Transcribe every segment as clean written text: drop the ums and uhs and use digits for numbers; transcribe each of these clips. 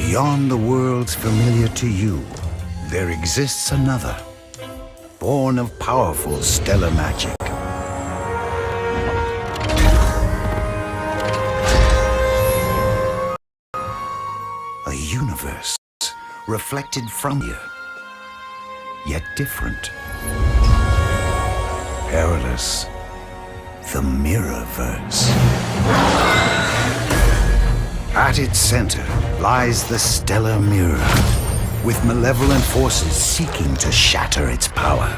Beyond the worlds familiar to you, there exists another, born of powerful stellar magic. A universe reflected from you, yet different. Perilous, the Mirrorverse. At its center lies the stellar mirror, with malevolent forces seeking to shatter its power.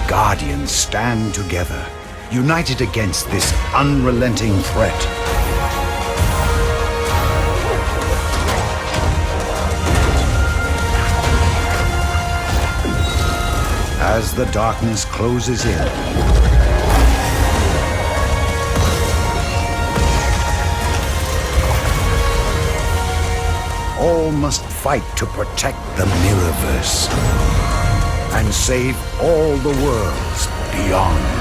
Guardians stand together, united against this unrelenting threat. As the darkness closes in, all must fight to protect the Mirrorverse and save all the worlds beyond.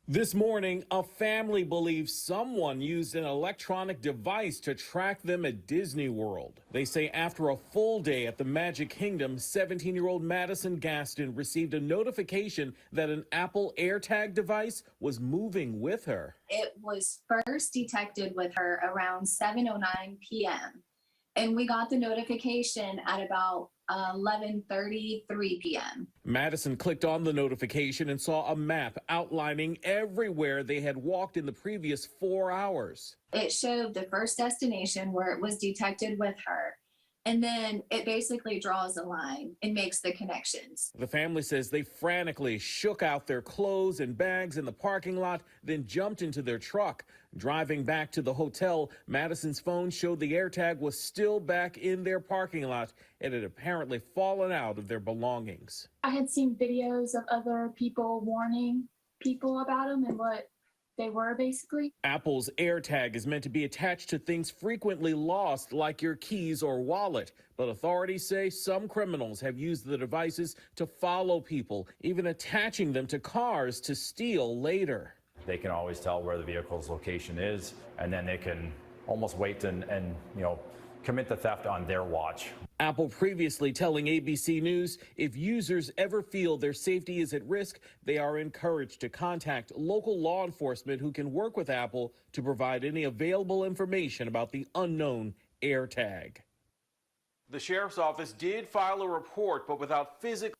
This morning, a family believes someone used an electronic device to track them at Disney World. They say after a full day at the Magic Kingdom, 17-year-old Madison Gaston received a notification that an Apple AirTag device was moving with her. It was first detected with her around 7:09 p.m. and we got the notification at about 11:33 p.m. Madison clicked on the notification and saw a map outlining everywhere they had walked in the previous 4 hours. It showed the first destination where it was detected with her, and then it basically draws a line and makes the connections. The family says they frantically shook out their clothes and bags in the parking lot, then jumped into their truck. Driving back to the hotel, Madison's phone showed the AirTag was still back in their parking lot. It had apparently fallen out of their belongings. I had seen videos of other people warning people about them and what they were, basically. Apple's AirTag is meant to be attached to things frequently lost, like your keys or wallet. But authorities say some criminals have used the devices to follow people, even attaching them to cars to steal later. They can always tell where the vehicle's location is, and then they can almost wait and commit the theft on their watch. Apple previously telling ABC News if users ever feel their safety is at risk, they are encouraged to contact local law enforcement who can work with Apple to provide any available information about the unknown AirTag. The sheriff's office did file a report, but without physical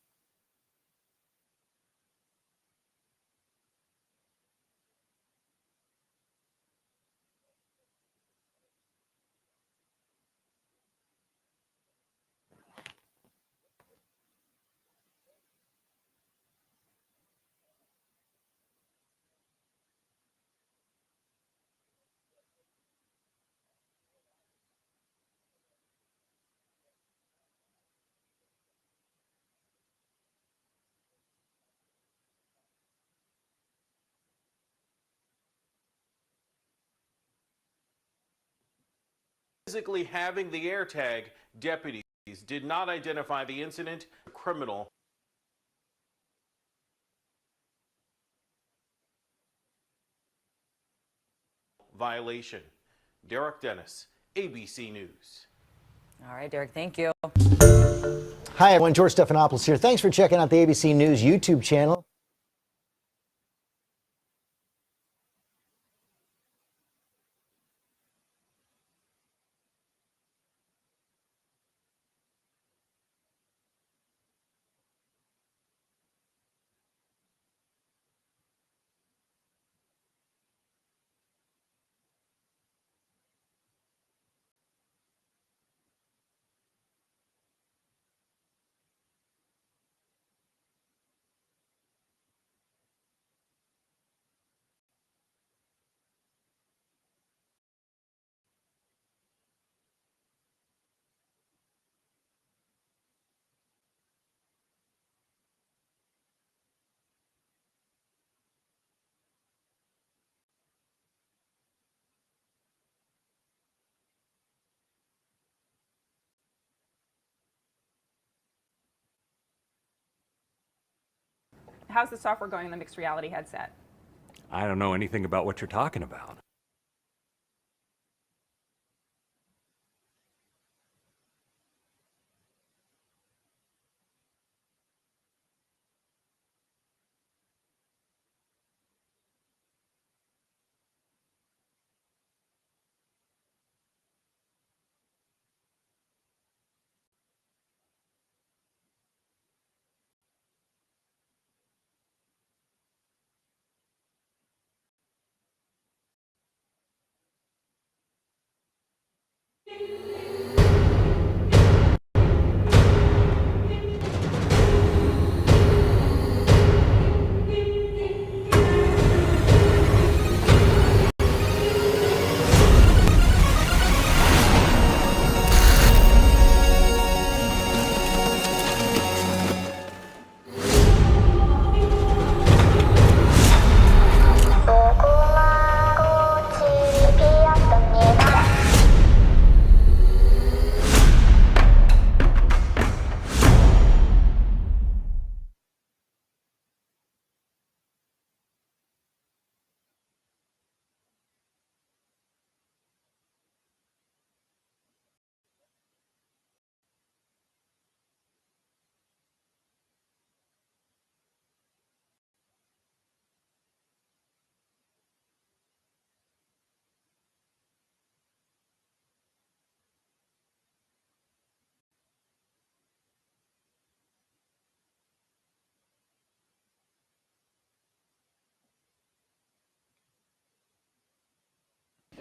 physically having the AirTag, deputies did not identify the incident as a criminal violation. Derek Dennis, ABC News. All right, Derek, thank you. Hi, everyone. George Stephanopoulos here. Thanks for checking out the ABC News YouTube channel. how's the software going on the mixed reality headset? I don't know anything about what you're talking about.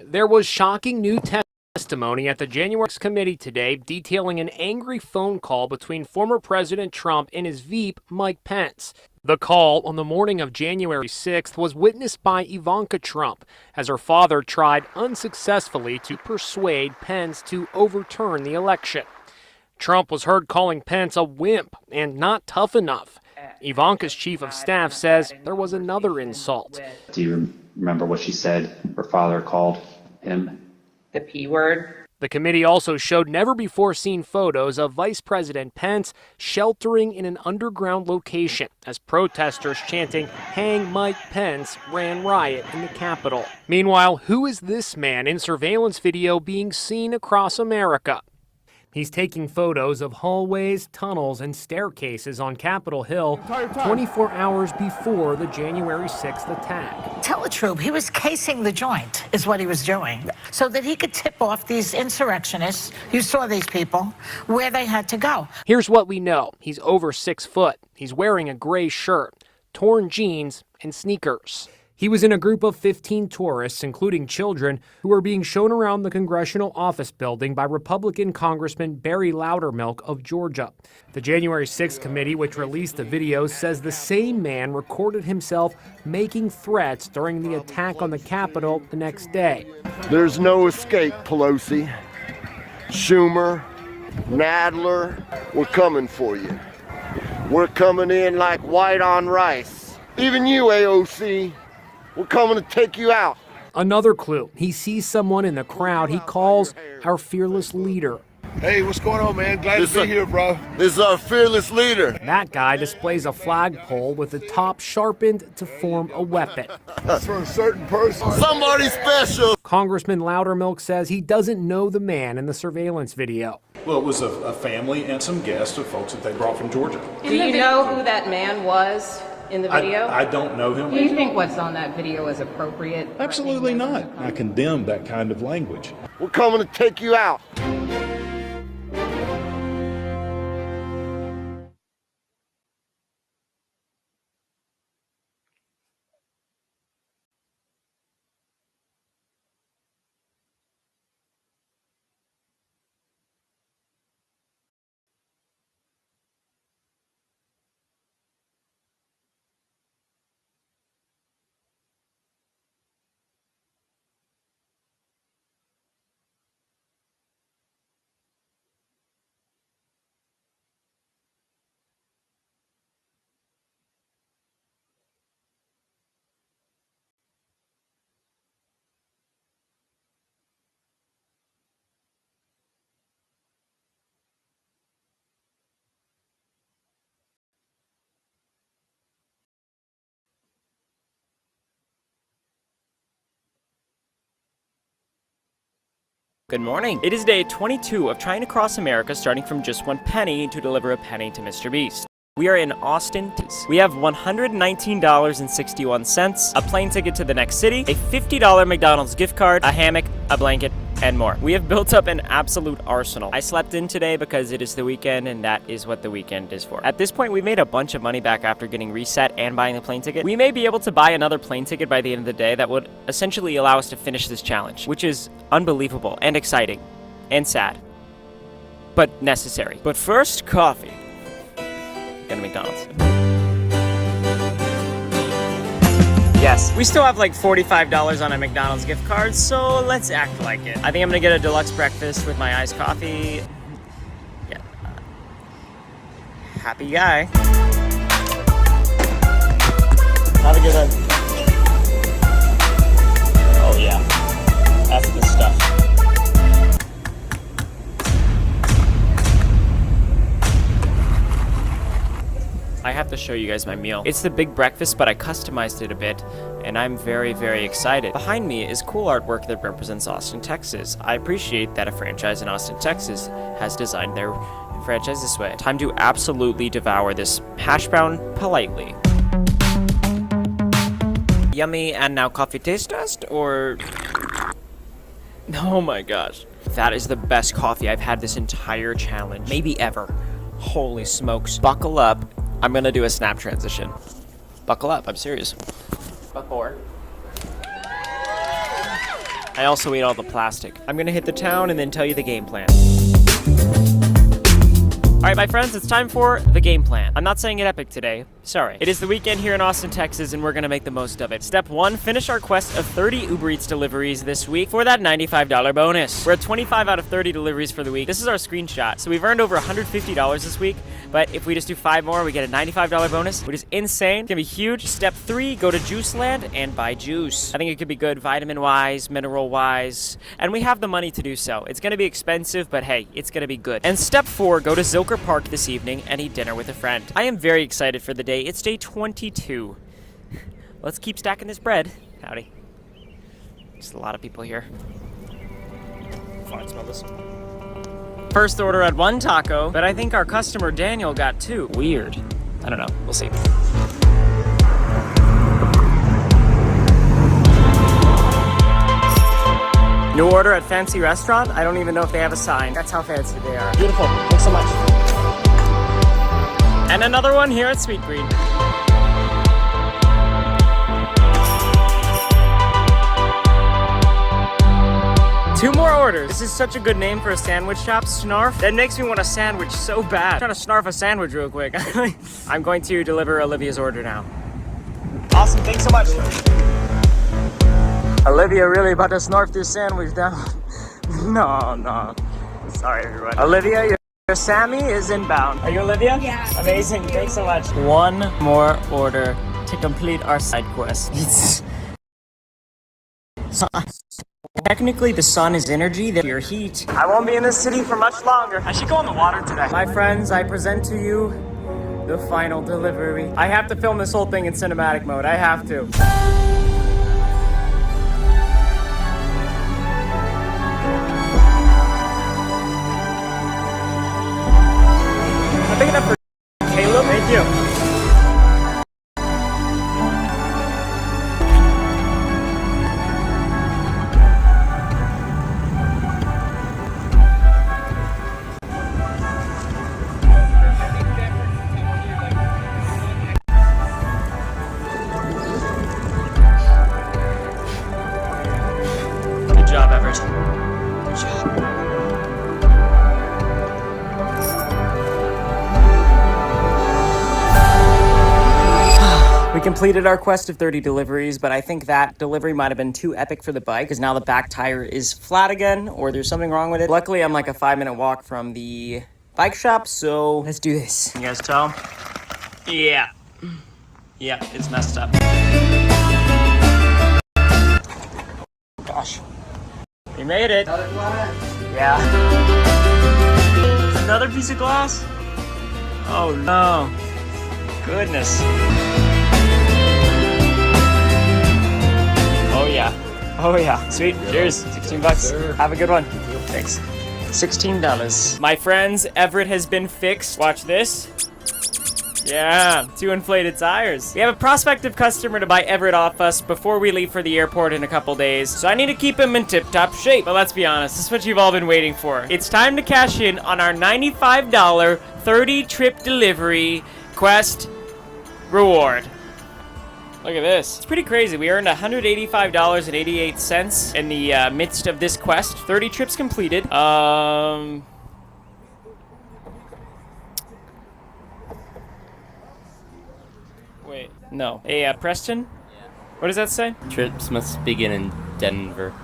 There was shocking new testimony at the January 6th committee today detailing an angry phone call between former President Trump and his VP, Mike Pence. The call on the morning of January 6th was witnessed by Ivanka Trump as her father tried unsuccessfully to persuade Pence to overturn the election. Trump was heard calling Pence a wimp and not tough enough. Ivanka's chief of staff says there was another insult. Do you remember what she said her father called him? The P word. The committee also showed never-before-seen photos of Vice President Pence sheltering in an underground location as protesters chanting, "Hang Mike Pence," ran riot in the Capitol. Meanwhile, who is this man in surveillance video being seen across America? He's taking photos of hallways, tunnels, and staircases on Capitol Hill 24 hours before the January 6th attack. Tell the truth, he was casing the joint, is what he was doing, so that he could tip off these insurrectionists, you saw these people, where they had to go. Here's what we know. He's over 6 foot. He's wearing a gray shirt, torn jeans, and sneakers. He was in a group of 15 tourists, including children, who were being shown around the congressional office building by Republican Congressman Barry Loudermilk of Georgia. The January 6th committee, which released the video, says the same man recorded himself making threats during the attack on the Capitol the next day. There's no escape, Pelosi. Schumer, Nadler, we're coming for you. We're coming in like white on rice. Even you, AOC. We're coming to take you out. Another clue, he sees someone in the crowd he calls our fearless leader. Hey, what's going on, man? Glad to be here, bro. This is our fearless leader. That guy displays a flagpole with the top sharpened to form a weapon. That's for a certain person. Somebody special. Congressman Loudermilk says he doesn't know the man in the surveillance video. Well, it was a family and some guests of folks that they brought from Georgia. Do you know who that man was in the video? I don't know him. Do you think what's on that video is appropriate? Absolutely not. I condemn that kind of language. We're coming to take you out. Good morning. It is day 22 of trying to cross America, starting from just 1 penny to deliver a penny to Mr. Beast. We are in Austin. We have $119.61, a plane ticket to the next city, a $50 McDonald's gift card, a hammock, a blanket, and more. We have built up an absolute arsenal. I slept in today because it is the weekend, and that is what the weekend is for. At this point, we made a bunch of money back after getting reset and buying the plane ticket. We may be able to buy another plane ticket by the end of the day that would essentially allow us to finish this challenge, which is unbelievable and exciting and sad, but necessary. But first, coffee. Go to McDonald's. Yes, we still have like $45 on a McDonald's gift card, so let's act like it. I think I'm gonna get a deluxe breakfast with my iced coffee. Yeah. Happy guy. Have a good one. Oh yeah, that's the stuff. I have to show you guys my meal. It's the big breakfast, but I customized it a bit, and I'm very, very excited. Behind me is cool artwork that represents Austin, Texas. I appreciate that a franchise in Austin, Texas has designed their franchise this way. Time to absolutely devour this hash brown politely. Yummy, and now coffee taste test, or... Oh my gosh. That is the best coffee I've had this entire challenge, maybe ever. Holy smokes. Buckle up. I'm gonna do a snap transition. Buckle up, I'm serious. Buckle. I also ate all the plastic. I'm gonna hit the town and then tell you the game plan. Alright, my friends, it's time for the game plan. I'm not saying it epic today. Sorry. It is the weekend here in Austin, Texas, and we're gonna make the most of it. Step 1, finish our quest of 30 Uber Eats deliveries this week for that $95 bonus. We're at 25 out of 30 deliveries for the week. This is our screenshot. So we've earned over $150 this week, but if we just do 5 more, we get a $95 bonus, which is insane. It's gonna be huge. Step 3, go to Juice Land and buy juice. I think it could be good vitamin-wise, mineral-wise, and we have the money to do so. It's gonna be expensive, but hey, it's gonna be good. And step 4, go to Zilker Park this evening and eat dinner with a friend. I am very excited for the day. It's day 22. Let's keep stacking this bread. Howdy. Just a lot of people here. Fine, smell this. First order at 1 taco, but I think our customer Daniel got 2. Weird. I don't know. We'll see. New order at fancy restaurant? I don't even know if they have a sign. That's how fancy they are. Beautiful. Thanks so much. And another one here at Sweet Green. Two more orders. This is such a good name for a sandwich shop, Snarf. That makes me want a sandwich so bad. I'm trying to snarf a sandwich real quick. I'm going to deliver Olivia's order now. Awesome, thanks so much. Olivia really about to snarf this sandwich down. No. Sorry, everyone. Olivia, your Sammy is inbound. Are you Olivia? Yeah. Amazing, thanks so much. One more order to complete our side quest. Technically, the sun is energy, that your heat. I won't be in this city for much longer. I should go in the water today. My friends, I present to you the final delivery. I have to film this whole thing in cinematic mode. I have to. I'm picking up for Caleb. Thank you. Good job, Everett. Good job. We completed our quest of 30 deliveries, but I think that delivery might have been too epic for the bike because now the back tire is flat again, or there's something wrong with it. Luckily, I'm like a 5-minute walk from the bike shop, so let's do this. You guys tell? Yeah. Yeah, it's messed up. Gosh. We made it. Yeah. Another piece of glass? Oh no. Goodness. Oh yeah. Sweet. Cheers. $16. Have a good one. Thanks. $16. My friends, Everett has been fixed. Watch this. Yeah, 2 inflated tires. We have a prospective customer to buy Everett off us before we leave for the airport in a couple days, so I need to keep him in tip-top shape. But let's be honest, this is what you've all been waiting for. It's time to cash in on our $95 30-trip delivery quest reward. Look at this. It's pretty crazy. We earned $185.88 in the midst of this quest. 30 trips completed. Wait, no. Hey, Preston? What does that say? Trips must begin in Denver.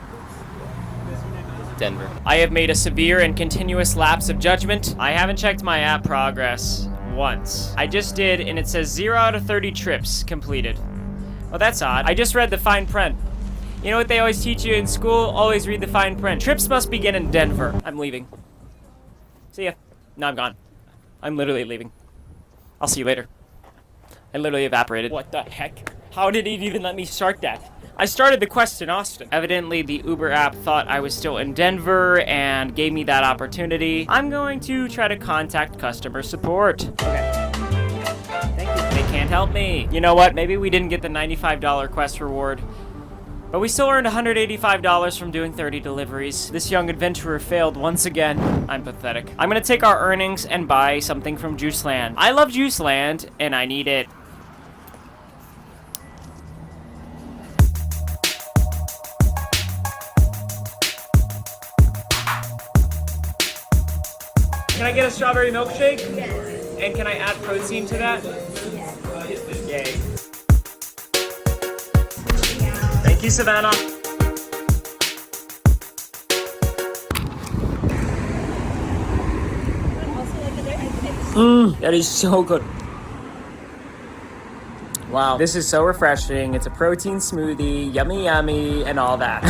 I have made a severe and continuous lapse of judgment. I haven't checked my app progress once. I just did, and it says 0 out of 30 trips completed. Well, that's odd. I just read the fine print. You know what they always teach you in school? Always read the fine print. Trips must begin in Denver. I'm leaving. See ya. No, I'm gone. I'm literally leaving. I'll see you later. I literally evaporated. What the heck? How did it even let me start that? I started the quest in Austin. Evidently, the Uber app thought I was still in Denver and gave me that opportunity. I'm going to try to contact customer support. Okay. Thank you. They can't help me. You know what? Maybe we didn't get the $95 quest reward, but we still earned $185 from doing 30 deliveries. This young adventurer failed once again. I'm pathetic. I'm gonna take our earnings and buy something from Juiceland. I love Juiceland, and I need it. Can I get a strawberry milkshake? Yes. And can I add protein to that? Yes. Yay. Thank you, Savannah. That is so good. Wow, this is so refreshing. It's a protein smoothie, yummy, yummy, and all that.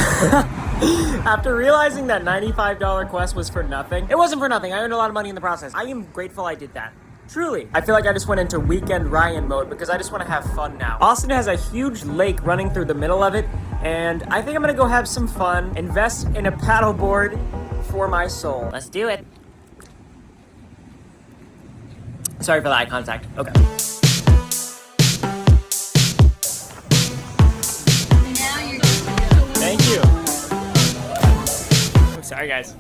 After realizing that $95 quest was for nothing, it wasn't for nothing. I earned a lot of money in the process. I am grateful I did that. Truly. I feel like I just went into Weekend Ryan mode because I just want to have fun now. Austin has a huge lake running through the middle of it, and I think I'm gonna go have some fun, invest in a paddleboard for my soul. Let's do it. Sorry for the eye contact. Okay. Thank you. I'm sorry, guys.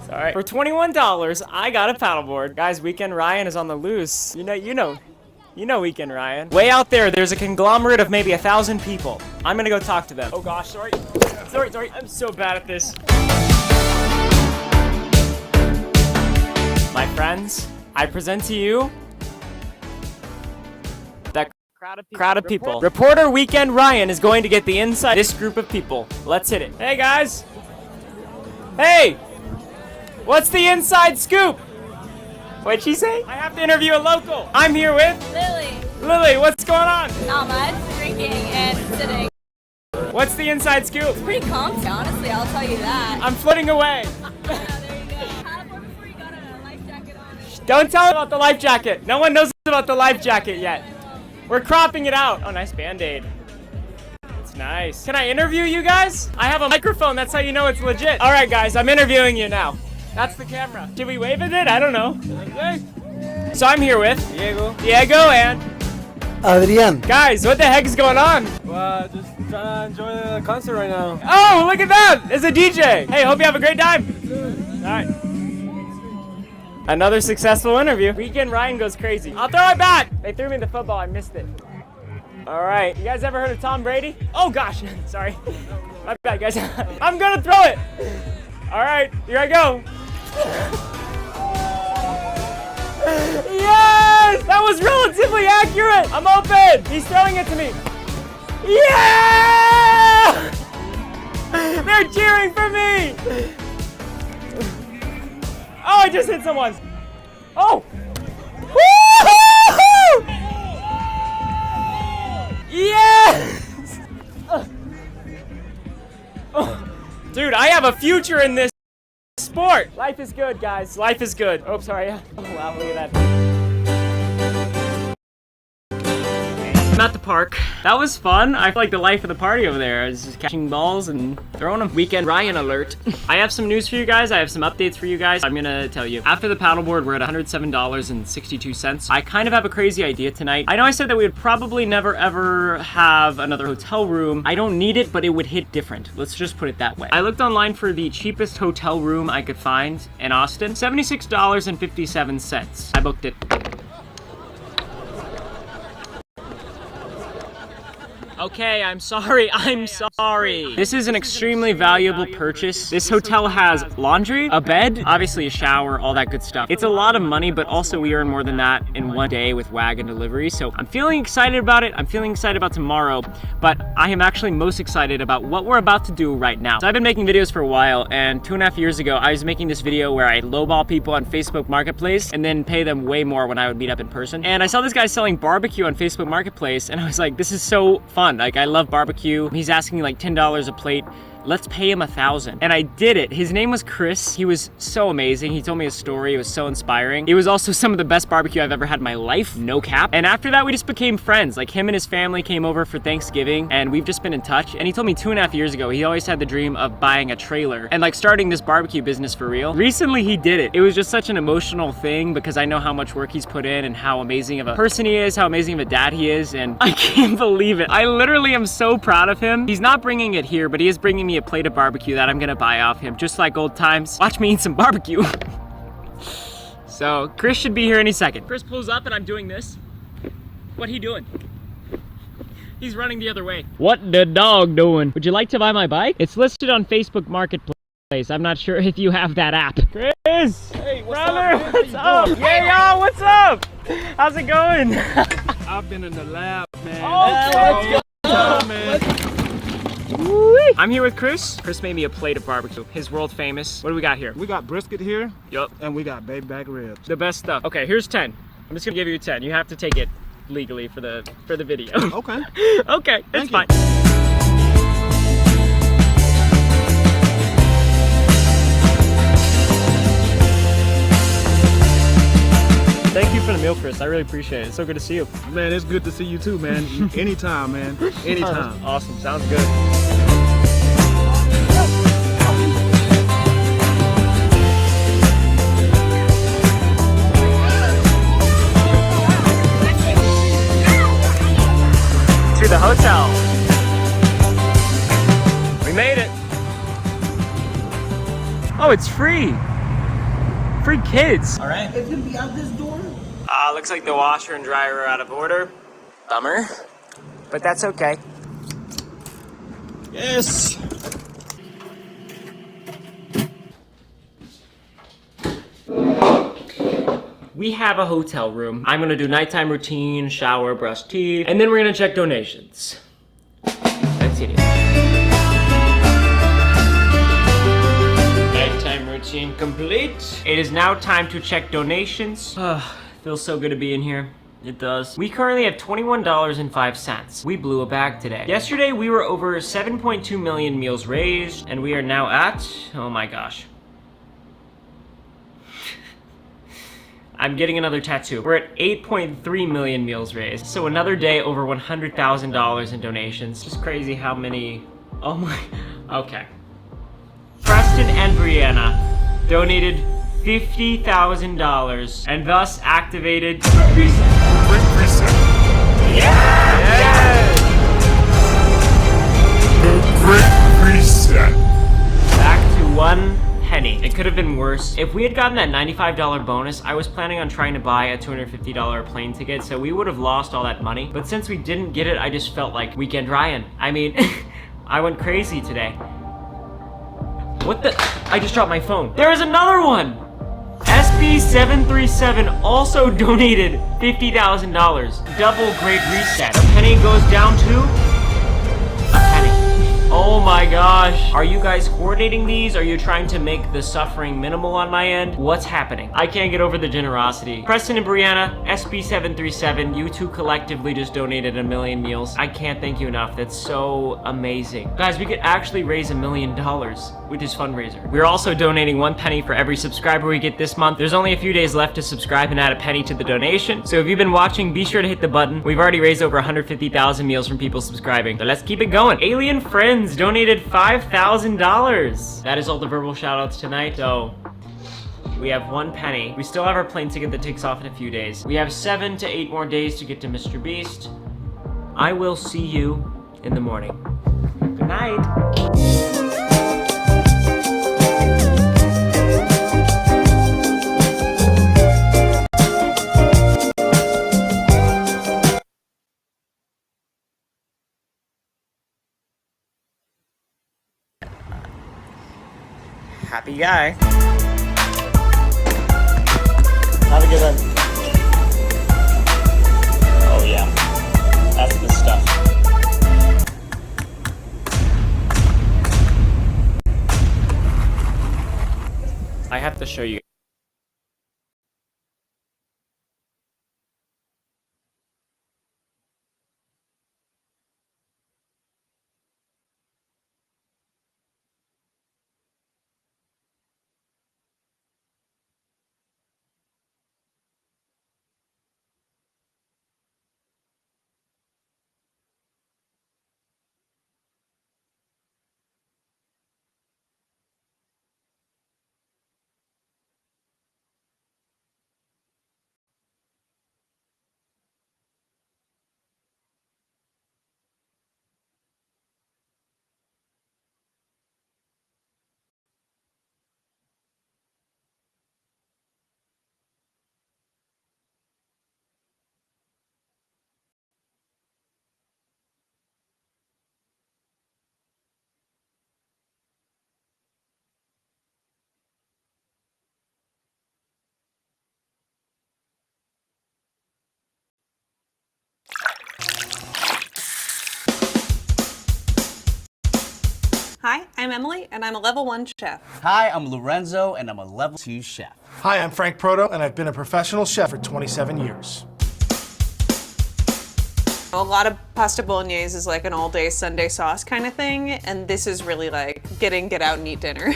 Sorry. For $21, I got a paddleboard. Guys, Weekend Ryan is on the loose. You know Weekend Ryan. Way out there, there's a conglomerate of maybe 1,000 people. I'm gonna go talk to them. Oh gosh, sorry. Sorry. I'm so bad at this. My friends, I present to you that crowd of people. Reporter Weekend Ryan is going to get the inside this group of people. Let's hit it. Hey guys. Hey. What's the inside scoop? What'd she say? I have to interview a local. I'm here with Lily. Lily, what's going on? Not much. Drinking and sitting. What's the inside scoop? It's pretty calm, honestly. I'll tell you that. I'm floating away. There you go. Paddleboard before you got a life jacket on. Don't tell about the life jacket. No one knows about the life jacket yet. We're cropping it out. Oh, nice Band-Aid. It's nice. Can I interview you guys? I have a microphone. That's how you know it's legit. All right, guys. I'm interviewing you now. That's the camera. Did we wave at it? I don't know. So I'm here with Diego and Adrian. Guys, what the heck is going on? Well, just trying to enjoy the concert right now. Oh, look at that! It's a DJ. Hey, hope you have a great time. All right. Another successful interview. Weekend Ryan goes crazy. I'll throw it back. They threw me the football. I missed it. All right. You guys ever heard of Tom Brady? Oh gosh. Sorry. My bad, guys. I'm gonna throw it. All right. Here I go. Yes! That was relatively accurate! I'm open! He's throwing it to me. Yeah! They're cheering for me! Oh, I just hit someone. Oh! Woo-hoo! Yes! Oh. Dude, I have a future in this sport. Life is good, guys. Life is good. Oh, sorry. Oh, wow, look at that. I'm at the park. That was fun. I feel like the life of the party over there. I was just catching balls and throwing them. Weekend Ryan alert. I have some news for you guys. I have some updates for you guys. I'm gonna tell you. After the paddleboard, we're at $107.62. I kind of have a crazy idea tonight. I know I said that we would probably never ever have another hotel room. I don't need it, but it would hit different. Let's just put it that way. I looked online for the cheapest hotel room I could find in Austin. $76.57. I booked it. Okay, I'm sorry. This is an extremely valuable purchase. This hotel has laundry, a bed, obviously a shower, all that good stuff. It's a lot of money, but also we earn more than that in one day with wagon delivery. So I'm feeling excited about it. I'm feeling excited about tomorrow, but I am actually most excited about what we're about to do right now. So I've been making videos for a while, and 2.5 years ago, I was making this video where I lowball people on Facebook Marketplace and then pay them way more when I would meet up in person. And I saw this guy selling barbecue on Facebook Marketplace, and I was like, this is so fun. Like, I love barbecue. He's asking like $10 a plate. Let's pay him $1,000. And I did it. His name was Chris. He was so amazing. He told me his story. It was so inspiring. It was also some of the best barbecue I've ever had in my life, no cap. And after that, we just became friends. Like, him and his family came over for Thanksgiving, and we've just been in touch. And he told me 2.5 years ago, he always had the dream of buying a trailer and like starting this barbecue business for real. Recently, he did it. It was just such an emotional thing because I know how much work he's put in and how amazing of a person he is, how amazing of a dad he is, and I can't believe it. I literally am so proud of him. He's not bringing it here, but he is bringing me a plate of barbecue that I'm gonna buy off him, just like old times. Watch me eat some barbecue. So Chris should be here any second. Chris pulls up and I'm doing this. What he doing? He's running the other way. What the dog doing? Would you like to buy my bike? It's listed on Facebook Marketplace. I'm not sure if you have that app. Chris! Hey, brother, what's up? Yeah, yo, what's up? How's it going? I've been in the lab, man. Oh, let's go. Man. I'm here with Chris. Chris made me a plate of barbecue. His world famous. What do we got here? We got brisket here. Yup. And we got baby back ribs. The best stuff. Okay, here's 10. I'm just gonna give you 10. You have to take it legally for the video. Okay. Okay, it's fine. Thank you for the meal, Chris. I really appreciate it. It's so good to see you. Man, it's good to see you too, man. Anytime, man. Anytime. Awesome. Sounds good. To the hotel. We made it. Oh, it's free. Free kids. All right. It can be out this door. Looks like the washer and dryer are out of order. Bummer. But that's okay. Yes. We have a hotel room. I'm gonna do nighttime routine, shower, brush teeth, and then we're gonna check donations. Let's see it. Nighttime routine complete. It is now time to check donations. Feels so good to be in here. It does. We currently have $21.05. We blew a bag today. Yesterday, we were over 7.2 million meals raised, and we are now at, oh my gosh. I'm getting another tattoo. We're at 8.3 million meals raised. So another day over $100,000 in donations. Just crazy how many, oh my, okay. Preston and Brianna donated $50,000 and thus activated reset. Yeah! Reset. Back to 1 penny. It could have been worse. If we had gotten that $95 bonus, I was planning on trying to buy a $250 plane ticket, so we would have lost all that money. But since we didn't get it, I just felt like Weekend Ryan. I mean, I went crazy today. What the? I just dropped my phone. There is another one! SB737 also donated $50,000. Double great reset. A penny goes down to a penny. Oh my gosh. Are you guys coordinating these? Are you trying to make the suffering minimal on my end? What's happening? I can't get over the generosity. Preston and Brianna, SB737, you two collectively just donated 1 million meals. I can't thank you enough. That's so amazing. Guys, we could actually raise $1 million. which is fundraiser. We're also donating 1 penny for every subscriber we get this month. There's only a few days left to subscribe and add a penny to the donation. So if you've been watching, be sure to hit the button. We've already raised over 150,000 meals from people subscribing. So let's keep it going. Alien Friends donated $5,000. That is all the verbal shout outs tonight. So we have 1 penny. We still have our plane ticket that takes off in a few days. We have 7 to 8 more days to get to Mr. Beast. I will see you in the morning. Good night. Happy guy. Have a good one. Oh yeah, that's the stuff. I have to show you. Hi, I'm Emily, and I'm a level 1 chef. Hi, I'm Lorenzo, and I'm a level 2 chef. Hi, I'm Frank Proto, and I've been a professional chef for 27 years. A lot of pasta bolognese is like an all-day Sunday sauce kind of thing, and this is really like get out and eat dinner.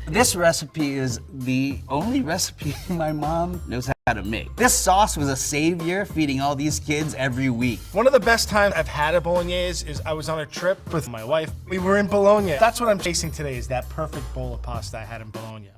This recipe is the only recipe my mom knows how to make. This sauce was a savior feeding all these kids every week. One of the best times I've had a bolognese is I was on a trip with my wife. We were in Bologna. That's what I'm chasing today, is that perfect bowl of pasta I had in Bologna.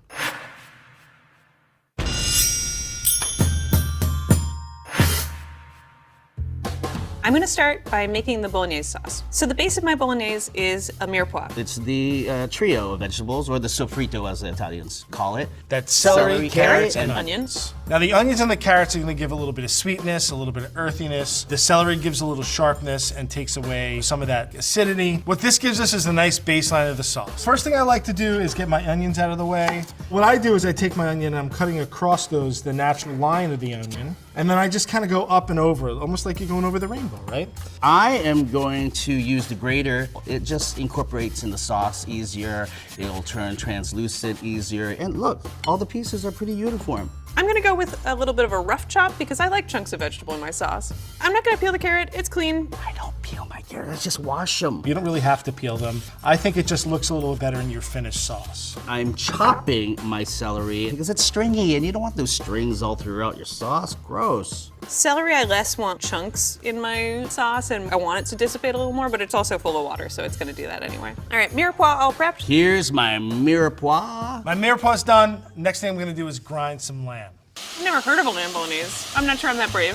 I'm gonna start by making the bolognese sauce. So the base of my bolognese is a mirepoix. It's the trio of vegetables, or the sofrito as the Italians call it. That's celery, carrots, and onions. Now the onions and the carrots are gonna give a little bit of sweetness, a little bit of earthiness. The celery gives a little sharpness and takes away some of that acidity. What this gives us is a nice baseline of the sauce. First thing I like to do is get my onions out of the way. What I do is I take my onion and I'm cutting across the natural line of the onion. And then I just kind of go up and over, almost like you're going over the rainbow, right? I am going to use the grater. It just incorporates in the sauce easier. It'll turn translucent easier. And look, all the pieces are pretty uniform. I'm gonna go with a little bit of a rough chop because I like chunks of vegetable in my sauce. I'm not gonna peel the carrot, it's clean. I don't peel my carrots, just wash them. You don't really have to peel them. I think it just looks a little better in your finished sauce. I'm chopping my celery because it's stringy and you don't want those strings all throughout your sauce. Gross. Celery, I less want chunks in my sauce and I want it to dissipate a little more, but it's also full of water, so it's gonna do that anyway. All right, mirepoix all prepped. Here's my mirepoix. My mirepoix's done. Next thing I'm gonna do is grind some lamb. I've never heard of a lamb bolognese. I'm not sure I'm that brave.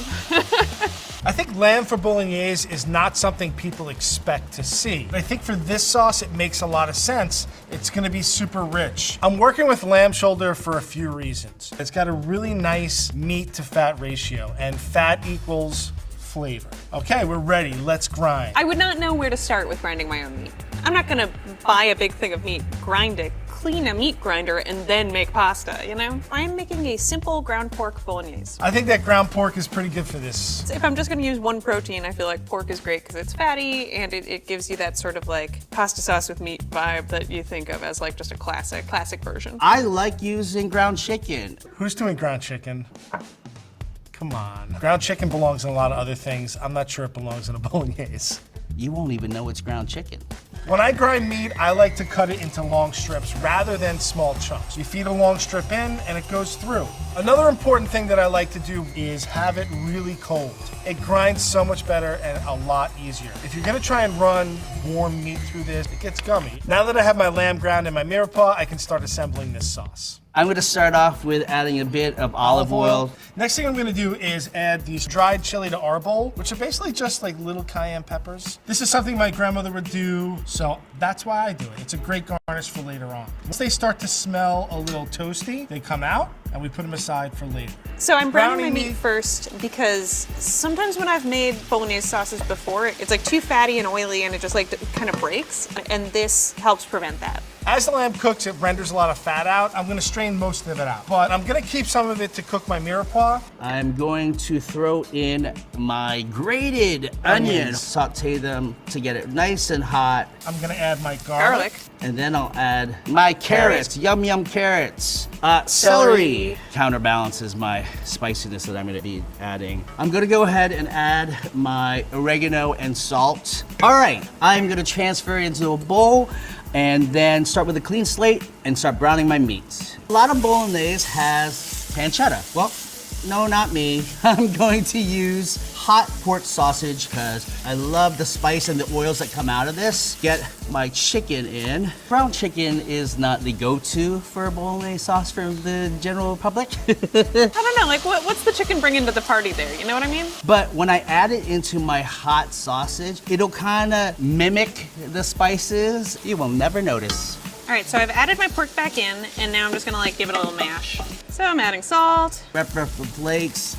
I think lamb for bolognese is not something people expect to see. But I think for this sauce, it makes a lot of sense. It's gonna be super rich. I'm working with lamb shoulder for a few reasons. It's got a really nice meat to fat ratio, and fat equals flavor. Okay, we're ready, let's grind. I would not know where to start with grinding my own meat. I'm not gonna buy a big thing of meat, grind it, clean a meat grinder, and then make pasta, you know? I'm making a simple ground pork bolognese. I think that ground pork is pretty good for this. If I'm just gonna use one protein, I feel like pork is great because it's fatty and it gives you that sort of like pasta sauce with meat vibe that you think of as like just a classic version. I like using ground chicken. Who's doing ground chicken? Come on. Ground chicken belongs in a lot of other things. I'm not sure it belongs in a bolognese. You won't even know it's ground chicken. When I grind meat, I like to cut it into long strips rather than small chunks. You feed a long strip in and it goes through. Another important thing that I like to do is have it really cold. It grinds so much better and a lot easier. If you're gonna try and run warm meat through this, it gets gummy. Now that I have my lamb ground in my mirepoix, I can start assembling this sauce. I'm going to start off with adding a bit of olive oil. Next thing I'm going to do is add these dried chili to our bowl, which are basically just like little cayenne peppers. This is something my grandmother would do, so that's why I do it. It's a great garnish for later on. Once they start to smell a little toasty, they come out and we put them aside for later. So I'm browning my meat first because sometimes when I've made bolognese sauces before, it's like too fatty and oily and it just like kind of breaks, and this helps prevent that. As the lamb cooks, it renders a lot of fat out. I'm gonna strain most of it out, but I'm gonna keep some of it to cook my mirepoix. I'm going to throw in my grated onions, saute them to get it nice and hot. I'm gonna add my garlic. And then I'll add my carrots, yum yum carrots. Celery counterbalances my spiciness that I'm gonna be adding. I'm gonna go ahead and add my oregano and salt. All right, I'm gonna transfer it into a bowl and then start with a clean slate and start browning my meat. A lot of bolognese has pancetta. Well, no, not me. I'm going to use hot pork sausage because I love the spice and the oils that come out of this. Get my chicken in. Brown chicken is not the go-to for bolognese sauce for the general public. I don't know, like what's the chicken bringing to the party there? You know what I mean? But when I add it into my hot sausage, it'll kind of mimic the spices. You will never notice. All right, so I've added my pork back in, and now I'm just gonna like give it a little mash. So I'm adding salt. Pepper flakes.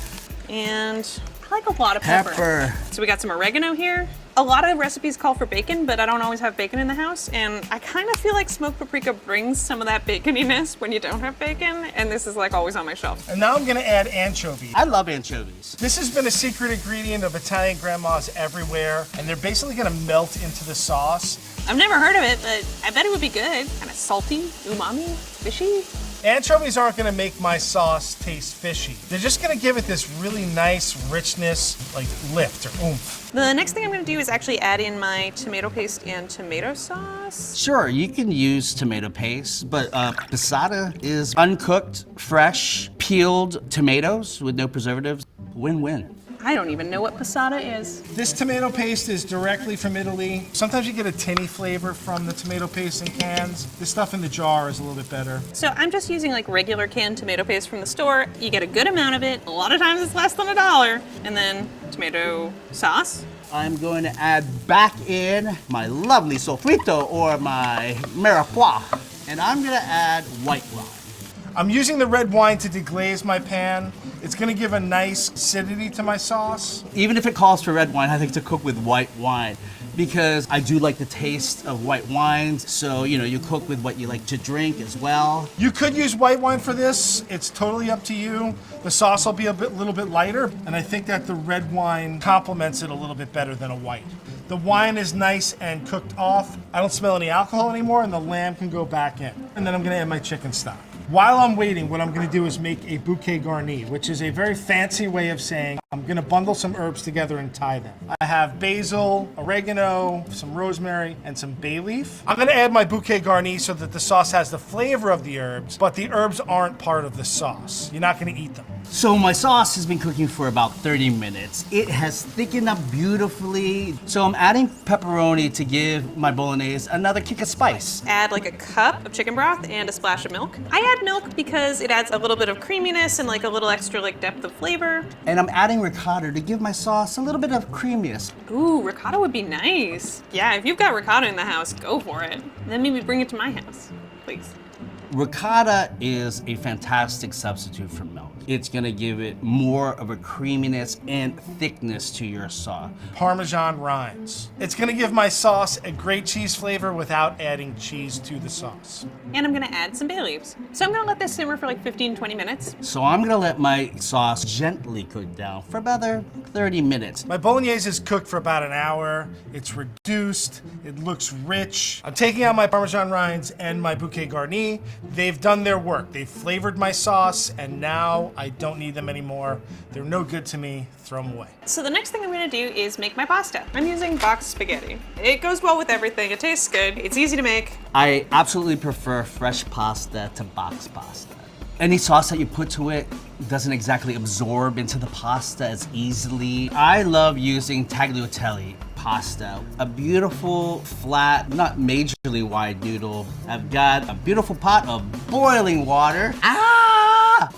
And I like a lot of pepper. So we got some oregano here. A lot of recipes call for bacon, but I don't always have bacon in the house, and I kind of feel like smoked paprika brings some of that baconiness when you don't have bacon, and this is like always on my shelf. And now I'm gonna add anchovies. I love anchovies. This has been a secret ingredient of Italian grandmas everywhere, and they're basically gonna melt into the sauce. I've never heard of it, but I bet it would be good. Kind of salty, umami, fishy. Anchovies aren't gonna make my sauce taste fishy. They're just gonna give it this really nice richness, like lift or oomph. The next thing I'm gonna do is actually add in my tomato paste and tomato sauce. Sure, you can use tomato paste, but passata is uncooked, fresh, peeled tomatoes with no preservatives. Win-win. I don't even know what passata is. This tomato paste is directly from Italy. Sometimes you get a tinny flavor from the tomato paste in cans. This stuff in the jar is a little bit better. So I'm just using like regular canned tomato paste from the store. You get a good amount of it. A lot of times it's less than $1. And then tomato sauce. I'm going to add back in my lovely sofrito or my mirepoix. And I'm gonna add white wine. I'm using the red wine to deglaze my pan. It's gonna give a nice acidity to my sauce. Even if it calls for red wine, I think to cook with white wine because I do like the taste of white wines. So, you know, you cook with what you like to drink as well. You could use white wine for this. It's totally up to you. The sauce will be a little bit lighter, and I think that the red wine complements it a little bit better than a white. The wine is nice and cooked off. I don't smell any alcohol anymore, and the lamb can go back in. And then I'm gonna add my chicken stock. While I'm waiting, what I'm gonna do is make a bouquet garni, which is a very fancy way of saying I'm gonna bundle some herbs together and tie them. I have basil, oregano, some rosemary, and some bay leaf. I'm gonna add my bouquet garni so that the sauce has the flavor of the herbs, but the herbs aren't part of the sauce. You're not gonna eat them. So my sauce has been cooking for about 30 minutes. It has thickened up beautifully. So I'm adding pepperoni to give my bolognese another kick of spice. Add like a cup of chicken broth and a splash of milk. I add milk because it adds a little bit of creaminess and like a little extra like depth of flavor. And I'm adding ricotta to give my sauce a little bit of creaminess. Ooh, ricotta would be nice. Yeah, if you've got ricotta in the house, go for it. Then maybe bring it to my house, please. Ricotta is a fantastic substitute for milk. It's gonna give it more of a creaminess and thickness to your sauce. Parmesan rinds. It's gonna give my sauce a great cheese flavor without adding cheese to the sauce. And I'm gonna add some bay leaves. So I'm gonna let this simmer for like 15-20 minutes. So I'm gonna let my sauce gently cook down for about 30 minutes. My bolognese is cooked for about an hour. It's reduced, it looks rich. I'm taking out my Parmesan rinds and my bouquet garni. They've done their work. They've flavored my sauce, and now I don't need them anymore. They're no good to me. Throw them away. So the next thing I'm gonna do is make my pasta. I'm using boxed spaghetti. It goes well with everything. It tastes good. It's easy to make. I absolutely prefer fresh pasta to box pasta. Any sauce that you put to it doesn't exactly absorb into the pasta as easily. I love using tagliatelle pasta. A beautiful, flat, not majorly wide noodle. I've got a beautiful pot of boiling water. Ah!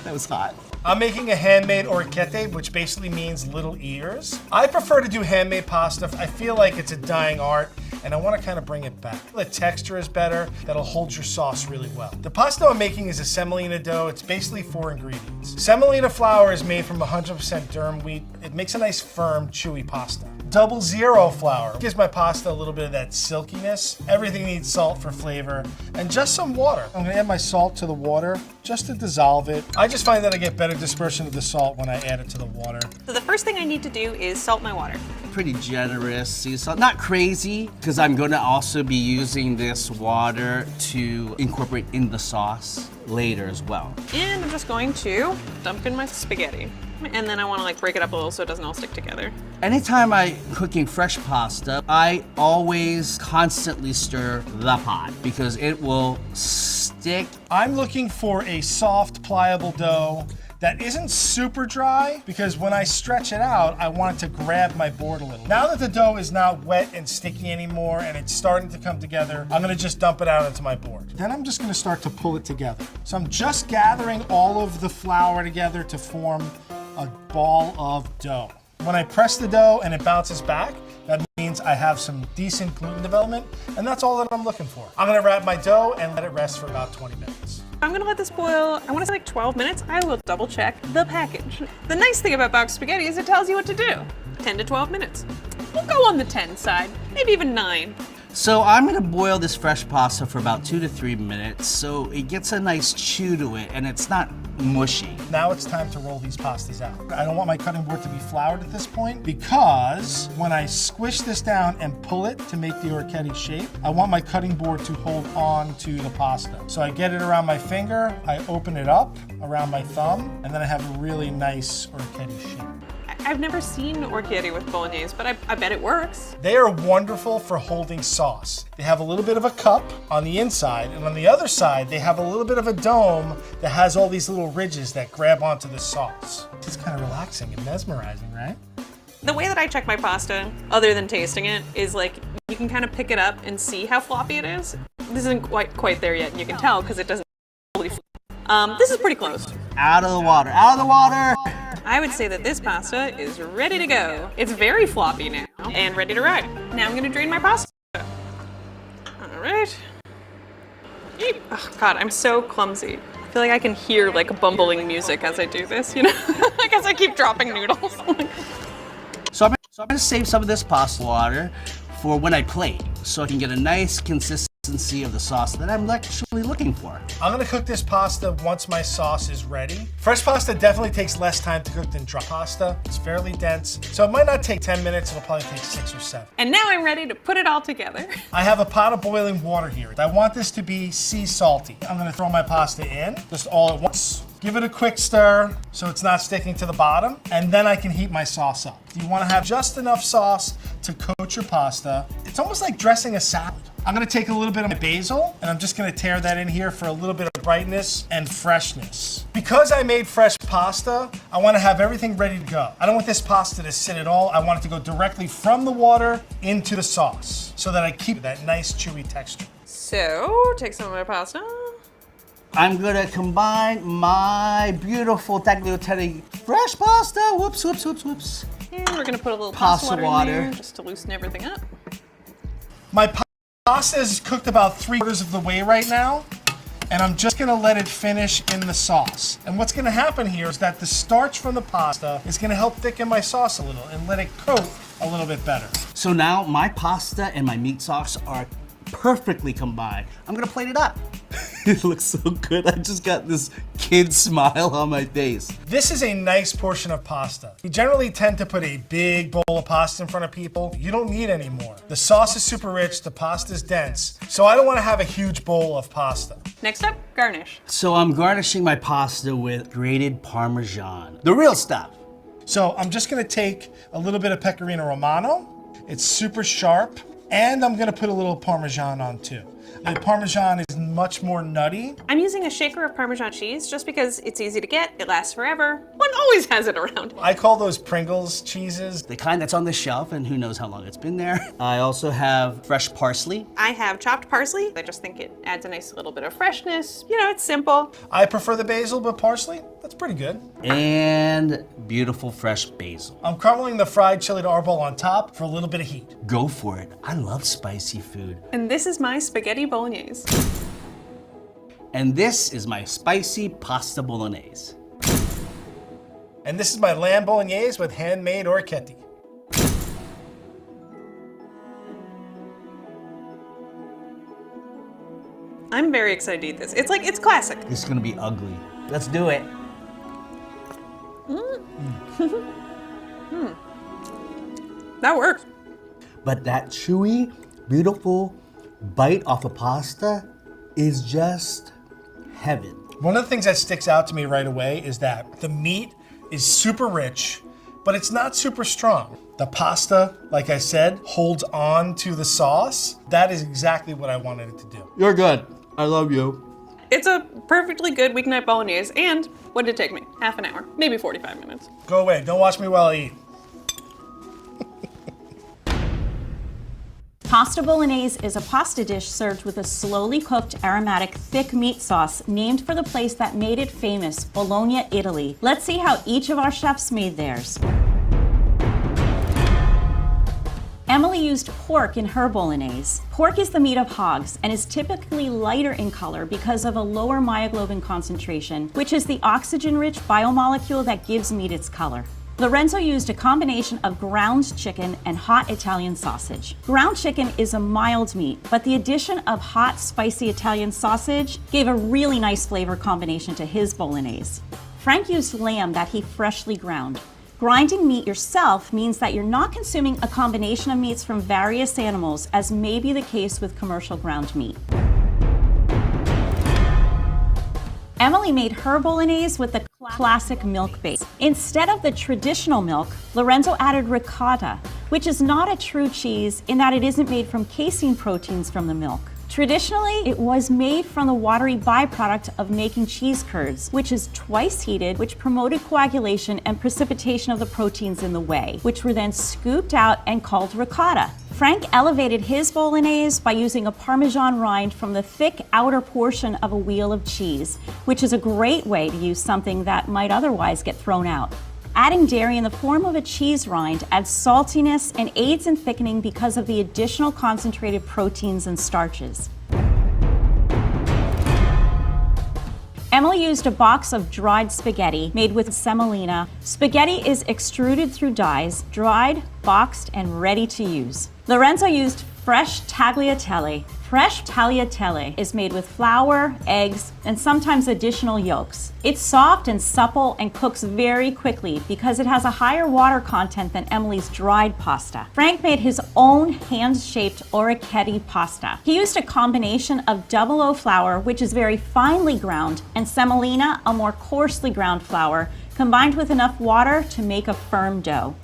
That was hot. I'm making a handmade orecchiette, which basically means little ears. I prefer to do handmade pasta. I feel like it's a dying art, and I want to kind of bring it back. The texture is better. That'll hold your sauce really well. The pasta I'm making is a semolina dough. It's basically 4 ingredients. Semolina flour is made from 100% durum wheat. It makes a nice, firm, chewy pasta. 00 flour gives my pasta a little bit of that silkiness. Everything needs salt for flavor, and just some water. I'm gonna add my salt to the water just to dissolve it. I just find that I get better dispersion of the salt when I add it to the water. So the first thing I need to do is salt my water. Pretty generous sea salt, not crazy, because I'm gonna also be using this water to incorporate in the sauce later as well. And I'm just going to dump in my spaghetti. And then I want to like break it up a little so it doesn't all stick together. Anytime I'm cooking fresh pasta, I always constantly stir the pot because it will stick. I'm looking for a soft, pliable dough that isn't super dry, because when I stretch it out, I want it to grab my board a little. Now that the dough is not wet and sticky anymore and it's starting to come together, I'm gonna just dump it out into my board. Then I'm just gonna start to pull it together. So I'm just gathering all of the flour together to form a ball of dough. When I press the dough and it bounces back, that means I have some decent gluten development, and that's all that I'm looking for. I'm gonna wrap my dough and let it rest for about 20 minutes. I'm gonna let this boil, I wanna say like 12 minutes. I will double check the package. The nice thing about boxed spaghetti is it tells you what to do. 10 to 12 minutes. We'll go on the 10 side, maybe even 9. So I'm gonna boil this fresh pasta for about 2 to 3 minutes so it gets a nice chew to it and it's not mushy. Now it's time to roll these pastas out. I don't want my cutting board to be floured at this point, because when I squish this down and pull it to make the orecchiette shape, I want my cutting board to hold on to the pasta. So I get it around my finger, I open it up around my thumb, and then I have a really nice orecchiette shape. I've never seen orecchiette with bolognese, but I bet it works. They are wonderful for holding sauce. They have a little bit of a cup on the inside, and on the other side, they have a little bit of a dome that has all these little ridges that grab onto the sauce. It's kind of relaxing and mesmerizing, right? The way that I check my pasta, other than tasting it, is like you can kind of pick it up and see how floppy it is. This isn't quite there yet, and you can tell because it doesn't fully flop. This is pretty close. Out of the water, out of the water! I would say that this pasta is ready to go. It's very floppy now and ready to ride. Now I'm gonna drain my pasta. All right. Oh God, I'm so clumsy. I feel like I can hear like bumbling music as I do this, you know? Like as I keep dropping noodles. So I'm gonna save some of this pasta water for when I plate, so I can get a nice consistency of the sauce that I'm actually looking for. I'm gonna cook this pasta once my sauce is ready. Fresh pasta definitely takes less time to cook than dry pasta. It's fairly dense, so it might not take 10 minutes, it'll probably take 6 or 7. And now I'm ready to put it all together. I have a pot of boiling water here. I want this to be sea salty. I'm gonna throw my pasta in, just all at once. Give it a quick stir so it's not sticking to the bottom, and then I can heat my sauce up. You wanna have just enough sauce to coat your pasta. It's almost like dressing a salad. I'm gonna take a little bit of my basil, and I'm just gonna tear that in here for a little bit of brightness and freshness. Because I made fresh pasta, I wanna have everything ready to go. I don't want this pasta to sit at all. I want it to go directly from the water into the sauce so that I keep that nice chewy texture. So, take some of my pasta. I'm gonna combine my beautiful tagliatelle fresh pasta. Whoops, whoops, whoops, whoops. And we're gonna put a little Pasta pasta water water. in there just to loosen everything up. My pasta is cooked about 3/4 of the way right now, and I'm just gonna let it finish in the sauce. And what's gonna happen here is that the starch from the pasta is gonna help thicken my sauce a little and let it coat a little bit better. So now my pasta and my meat sauce are perfectly combined. I'm gonna plate it up. It looks so good. I just got this kid smile on my face. This is a nice portion of pasta. We generally tend to put a big bowl of pasta in front of people. You don't need any more. The sauce is super rich, the pasta is dense, so I don't want to have a huge bowl of pasta. Next up, garnish. So I'm garnishing my pasta with grated Parmesan. The real stuff. So I'm just gonna take a little bit of Pecorino Romano. It's super sharp. And I'm gonna put a little Parmesan on too. The Parmesan is much more nutty. I'm using a shaker of Parmesan cheese just because it's easy to get, it lasts forever. One always has it around. I call those Pringles cheeses. The kind that's on the shelf and who knows how long it's been there. I also have fresh parsley. I have chopped parsley. I just think it adds a nice little bit of freshness. You know, it's simple. I prefer the basil, but parsley, that's pretty good. And beautiful fresh basil. I'm crumbling the fried chili to arbol on top for a little bit of heat. Go for it. I love spicy food. And this is my spaghetti bolognese. And this is my spicy pasta bolognese. And this is my lamb bolognese with handmade orecchiette. I'm very excited to eat this. It's classic. This is gonna be ugly. Let's do it. That works. But that chewy, beautiful bite off of pasta is just heaven. One of the things that sticks out to me right away is that the meat is super rich, but it's not super strong. The pasta, like I said, holds on to the sauce. That is exactly what I wanted it to do. You're good. I love you. It's a perfectly good weeknight bolognese, and what did it take me? Half an hour, maybe 45 minutes. Go away, don't watch me while I eat. Pasta bolognese is a pasta dish served with a slowly cooked, aromatic, thick meat sauce named for the place that made it famous, Bologna, Italy. Let's see how each of our chefs made theirs. Emily used pork in her bolognese. Pork is the meat of hogs and is typically lighter in color because of a lower myoglobin concentration, which is the oxygen-rich biomolecule that gives meat its color. Lorenzo used a combination of ground chicken and hot Italian sausage. Ground chicken is a mild meat, but the addition of hot, spicy Italian sausage gave a really nice flavor combination to his bolognese. Frank used lamb that he freshly ground. Grinding meat yourself means that you're not consuming a combination of meats from various animals, as may be the case with commercial ground meat. Emily made her bolognese with the classic milk base. Instead of the traditional milk, Lorenzo added ricotta, which is not a true cheese in that it isn't made from casein proteins from the milk. Traditionally, it was made from the watery byproduct of making cheese curds, which is twice heated, which promoted coagulation and precipitation of the proteins in the whey, which were then scooped out and called ricotta. Frank elevated his bolognese by using a Parmesan rind from the thick outer portion of a wheel of cheese, which is a great way to use something that might otherwise get thrown out. Adding dairy in the form of a cheese rind adds saltiness and aids in thickening because of the additional concentrated proteins and starches. Emily used a box of dried spaghetti made with semolina. Spaghetti is extruded through dyes, dried, boxed, and ready to use. Lorenzo used fresh tagliatelle. Fresh tagliatelle is made with flour, eggs, and sometimes additional yolks. It's soft and supple and cooks very quickly because it has a higher water content than Emily's dried pasta. Frank made his own hand-shaped orecchiette pasta. He used a combination of 00 flour, which is very finely ground, and semolina, a more coarsely ground flour, combined with enough water to make a firm dough.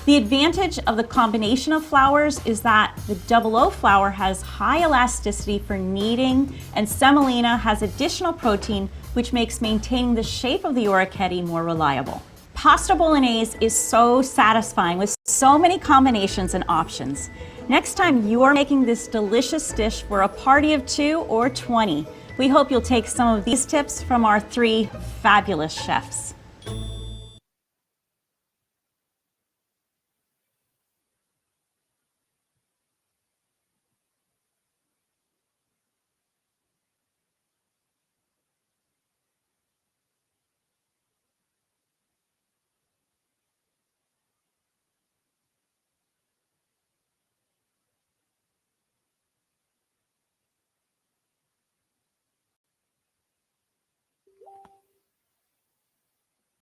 The advantage of the combination of flours is that the 00 flour has high elasticity for kneading, and semolina has additional protein, which makes maintaining the shape of the orecchiette more reliable. Pasta bolognese is so satisfying with so many combinations and options. Next time you are making this delicious dish for a party of 2 or 20, we hope you'll take some of these tips from our 3 fabulous chefs.